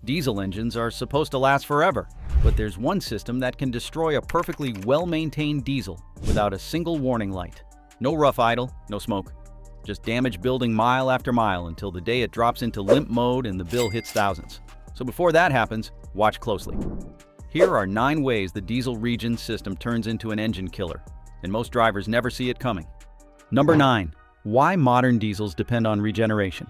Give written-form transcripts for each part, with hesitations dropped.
Diesel engines are supposed to last forever, but there's one system that can destroy a perfectly well-maintained diesel without a single warning light. No rough idle, no smoke. Just damage building mile after mile until the day it drops into limp mode and the bill hits thousands. So before that happens, watch closely. Here are 9 ways the diesel Regen system turns into an engine killer, and most drivers never see it coming. Number 9. Why modern diesels depend on regeneration.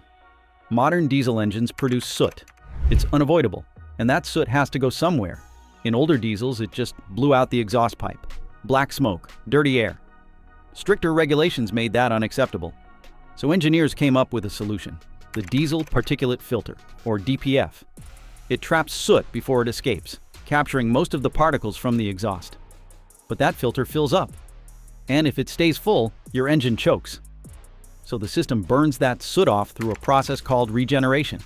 Modern diesel engines produce soot. It's unavoidable, and that soot has to go somewhere. In older diesels, it just blew out the exhaust pipe. Black smoke, dirty air. Stricter regulations made that unacceptable. So engineers came up with a solution: the diesel particulate filter, or DPF. It traps soot before it escapes, capturing most of the particles from the exhaust. But that filter fills up, and if it stays full, your engine chokes. So the system burns that soot off through a process called regeneration.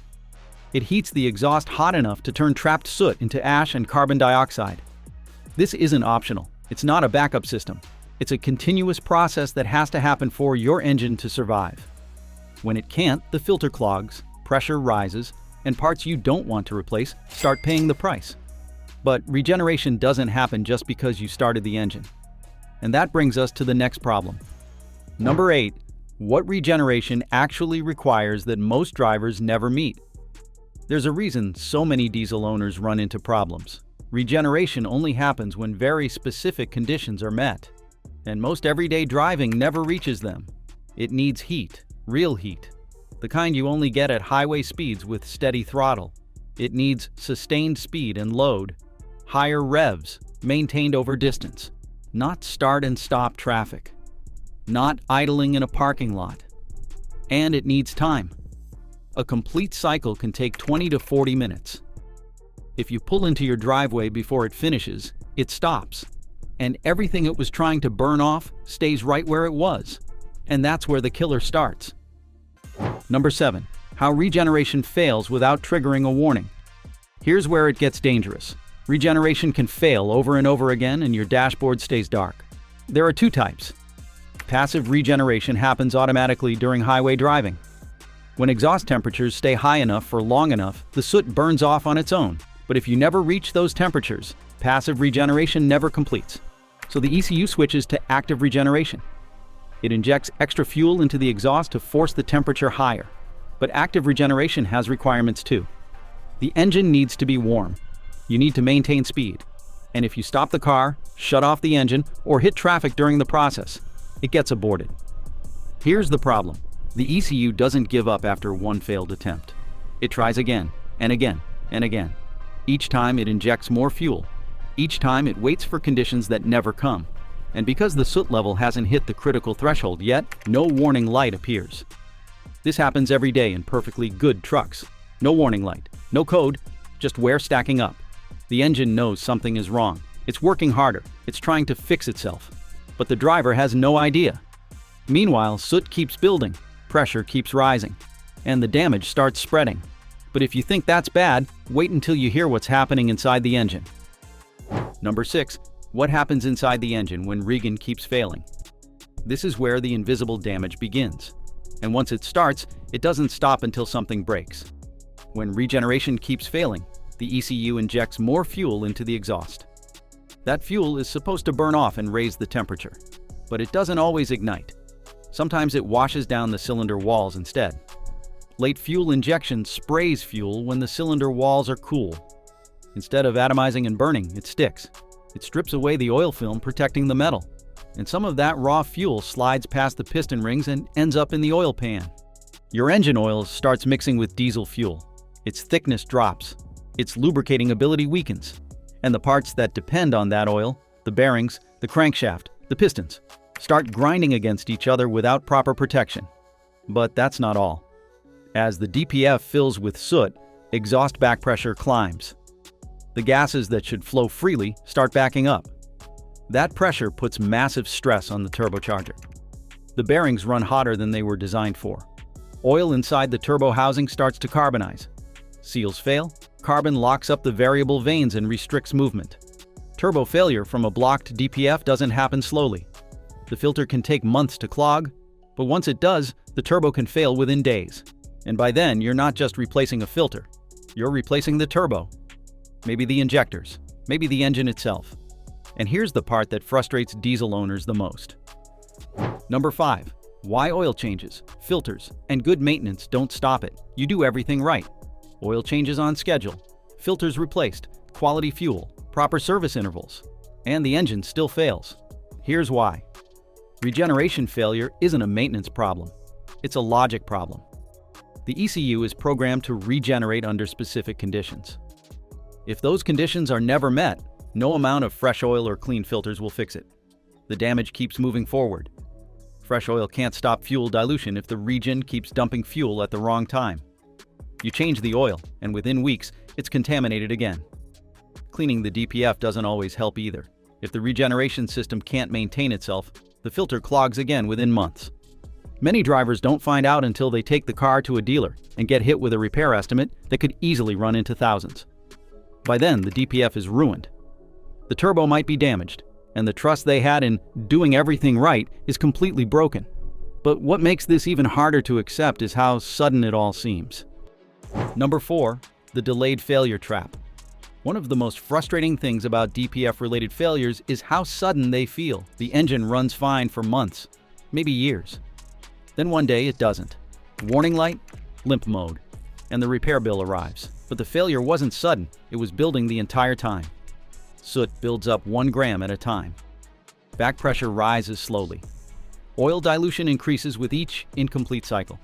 It heats the exhaust hot enough to turn trapped soot into ash and carbon dioxide. This isn't optional. It's not a backup system. It's a continuous process that has to happen for your engine to survive. When it can't, the filter clogs, pressure rises, and parts you don't want to replace start paying the price. But regeneration doesn't happen just because you started the engine. And that brings us to the next problem. Number 8. What regeneration actually requires that most drivers never meet. There's a reason so many diesel owners run into problems. Regeneration only happens when very specific conditions are met, and most everyday driving never reaches them. It needs heat, real heat, the kind you only get at highway speeds with steady throttle. It needs sustained speed and load, higher revs, maintained over distance, not start and stop traffic, not idling in a parking lot. And it needs time. A complete cycle can take 20 to 40 minutes. If you pull into your driveway before it finishes, it stops, and everything it was trying to burn off stays right where it was. And that's where the killer starts. Number 7. How regeneration fails without triggering a warning. Here's where it gets dangerous. Regeneration can fail over and over again and your dashboard stays dark. There are 2 types. Passive regeneration happens automatically during highway driving. When exhaust temperatures stay high enough for long enough, the soot burns off on its own. But if you never reach those temperatures, passive regeneration never completes. So the ECU switches to active regeneration. It injects extra fuel into the exhaust to force the temperature higher. But active regeneration has requirements too. The engine needs to be warm. You need to maintain speed. And if you stop the car, shut off the engine, or hit traffic during the process, it gets aborted. Here's the problem. The ECU doesn't give up after one failed attempt. It tries again, and again, and again. Each time it injects more fuel. Each time it waits for conditions that never come. And because the soot level hasn't hit the critical threshold yet, no warning light appears. This happens every day in perfectly good trucks. No warning light, no code, just wear stacking up. The engine knows something is wrong. It's working harder. It's trying to fix itself. But the driver has no idea. Meanwhile, soot keeps building. Pressure keeps rising, and the damage starts spreading. But if you think that's bad, wait until you hear what's happening inside the engine. Number 6. What happens inside the engine when Regen keeps failing? This is where the invisible damage begins. And once it starts, it doesn't stop until something breaks. When regeneration keeps failing, the ECU injects more fuel into the exhaust. That fuel is supposed to burn off and raise the temperature, but it doesn't always ignite. Sometimes it washes down the cylinder walls instead. Late fuel injection sprays fuel when the cylinder walls are cool. Instead of atomizing and burning, it sticks. It strips away the oil film protecting the metal, and some of that raw fuel slides past the piston rings and ends up in the oil pan. Your engine oil starts mixing with diesel fuel. Its thickness drops, its lubricating ability weakens, and the parts that depend on that oil, the bearings, the crankshaft, the pistons, start grinding against each other without proper protection. But that's not all. As the DPF fills with soot, exhaust back pressure climbs. The gases that should flow freely start backing up. That pressure puts massive stress on the turbocharger. The bearings run hotter than they were designed for. Oil inside the turbo housing starts to carbonize. Seals fail, carbon locks up the variable vanes and restricts movement. Turbo failure from a blocked DPF doesn't happen slowly. The filter can take months to clog, but once it does, the turbo can fail within days. And by then, you're not just replacing a filter. You're replacing the turbo, maybe the injectors, maybe the engine itself. And here's the part that frustrates diesel owners the most. Number 5. Why oil changes, filters, and good maintenance don't stop it. You do everything right. Oil changes on schedule, filters replaced, quality fuel, proper service intervals, and the engine still fails. Here's why. Regeneration failure isn't a maintenance problem. It's a logic problem. The ECU is programmed to regenerate under specific conditions. If those conditions are never met, no amount of fresh oil or clean filters will fix it. The damage keeps moving forward. Fresh oil can't stop fuel dilution if the Regen keeps dumping fuel at the wrong time. You change the oil, and within weeks, it's contaminated again. Cleaning the DPF doesn't always help either. If the regeneration system can't maintain itself, the filter clogs again within months. Many drivers don't find out until they take the car to a dealer and get hit with a repair estimate that could easily run into thousands. By then, the DPF is ruined. The turbo might be damaged, and the trust they had in doing everything right is completely broken. But what makes this even harder to accept is how sudden it all seems. Number 4. The delayed failure trap. One of the most frustrating things about DPF-related failures is how sudden they feel. The engine runs fine for months, maybe years. Then one day it doesn't. Warning light, limp mode, and the repair bill arrives. But the failure wasn't sudden, it was building the entire time. Soot builds up 1 gram at a time. Back pressure rises slowly. Oil dilution increases with each incomplete cycle.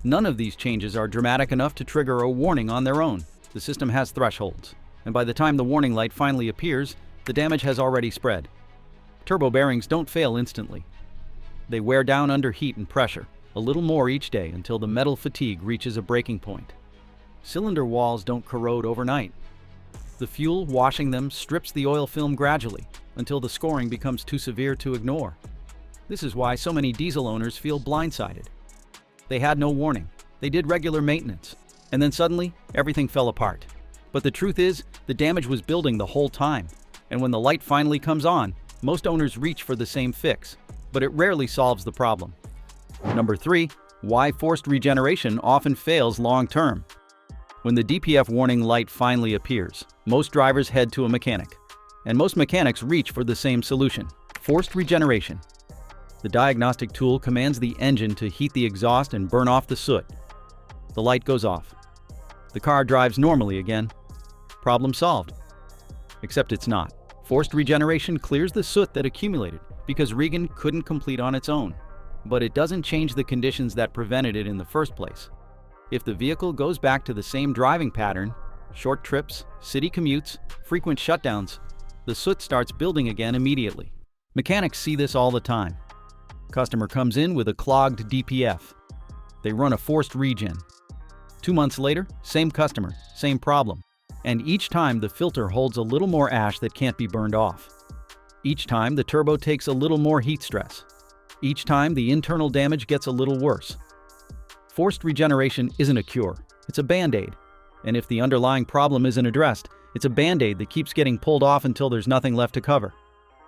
None of these changes are dramatic enough to trigger a warning on their own. The system has thresholds, and by the time the warning light finally appears, the damage has already spread. Turbo bearings don't fail instantly. They wear down under heat and pressure, a little more each day until the metal fatigue reaches a breaking point. Cylinder walls don't corrode overnight. The fuel washing them strips the oil film gradually until the scoring becomes too severe to ignore. This is why so many diesel owners feel blindsided. They had no warning, they did regular maintenance, and then suddenly everything fell apart. But the truth is, the damage was building the whole time, and when the light finally comes on, most owners reach for the same fix, but it rarely solves the problem. Number 3. Why forced regeneration often fails long-term. When the DPF warning light finally appears, most drivers head to a mechanic, and most mechanics reach for the same solution: forced regeneration. The diagnostic tool commands the engine to heat the exhaust and burn off the soot. The light goes off. The car drives normally again. Problem solved. Except it's not. Forced regeneration clears the soot that accumulated because Regen couldn't complete on its own. But it doesn't change the conditions that prevented it in the first place. If the vehicle goes back to the same driving pattern, short trips, city commutes, frequent shutdowns, the soot starts building again immediately. Mechanics see this all the time. Customer comes in with a clogged DPF. They run a forced regen. 2 months later, same customer, same problem. And each time the filter holds a little more ash that can't be burned off. Each time the turbo takes a little more heat stress. Each time the internal damage gets a little worse. Forced regeneration isn't a cure, it's a band-aid. And if the underlying problem isn't addressed, it's a band-aid that keeps getting pulled off until there's nothing left to cover.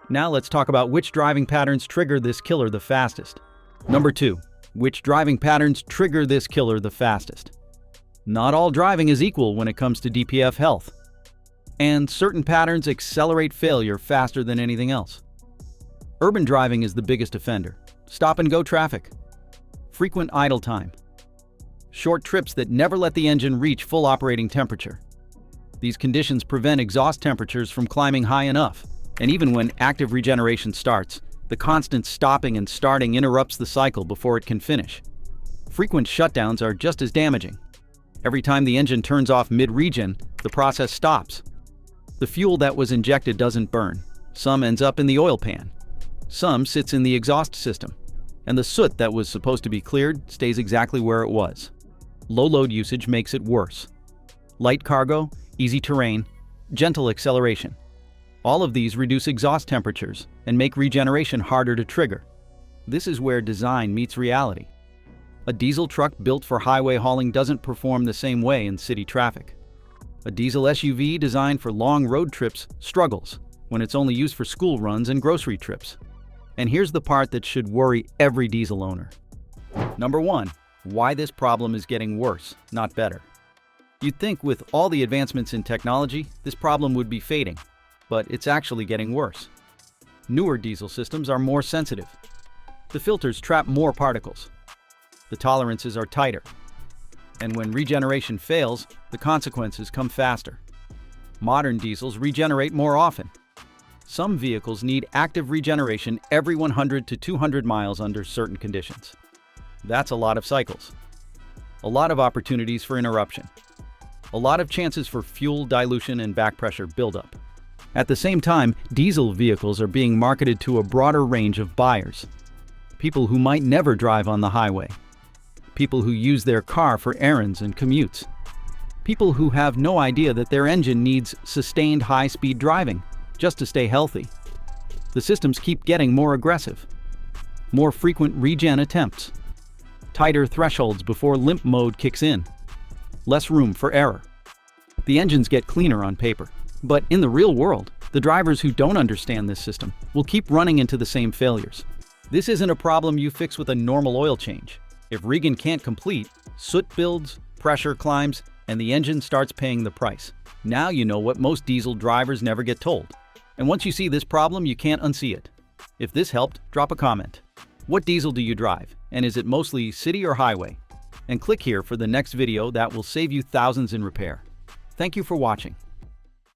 Now let's talk about which driving patterns trigger this killer the fastest. Number 2. Which driving patterns trigger this killer the fastest? Not all driving is equal when it comes to DPF health. And certain patterns accelerate failure faster than anything else. Urban driving is the biggest offender. Stop-and-go traffic. Frequent idle time. Short trips that never let the engine reach full operating temperature. These conditions prevent exhaust temperatures from climbing high enough. And even when active regeneration starts, the constant stopping and starting interrupts the cycle before it can finish. Frequent shutdowns are just as damaging. Every time the engine turns off mid-regen, the process stops. The fuel that was injected doesn't burn. Some ends up in the oil pan. Some sits in the exhaust system. And the soot that was supposed to be cleared stays exactly where it was. Low load usage makes it worse. Light cargo, easy terrain, gentle acceleration. All of these reduce exhaust temperatures and make regeneration harder to trigger. This is where design meets reality. A diesel truck built for highway hauling doesn't perform the same way in city traffic. A diesel SUV designed for long road trips struggles when it's only used for school runs and grocery trips. And here's the part that should worry every diesel owner. Number 1. Why this problem is getting worse, not better. You'd think with all the advancements in technology, this problem would be fading, but it's actually getting worse. Newer diesel systems are more sensitive. The filters trap more particles. The tolerances are tighter. And when regeneration fails, the consequences come faster. Modern diesels regenerate more often. Some vehicles need active regeneration every 100 to 200 miles under certain conditions. That's a lot of cycles. A lot of opportunities for interruption. A lot of chances for fuel dilution and back pressure buildup. At the same time, diesel vehicles are being marketed to a broader range of buyers. People who might never drive on the highway. People who use their car for errands and commutes. People who have no idea that their engine needs sustained high-speed driving just to stay healthy. The systems keep getting more aggressive. More frequent regen attempts. Tighter thresholds before limp mode kicks in. Less room for error. The engines get cleaner on paper. But in the real world, the drivers who don't understand this system will keep running into the same failures. This isn't a problem you fix with a normal oil change. If Regen can't complete, soot builds, pressure climbs, and the engine starts paying the price. Now you know what most diesel drivers never get told. And once you see this problem, you can't unsee it. If this helped, drop a comment. What diesel do you drive? And is it mostly city or highway? And click here for the next video that will save you thousands in repair. Thank you for watching.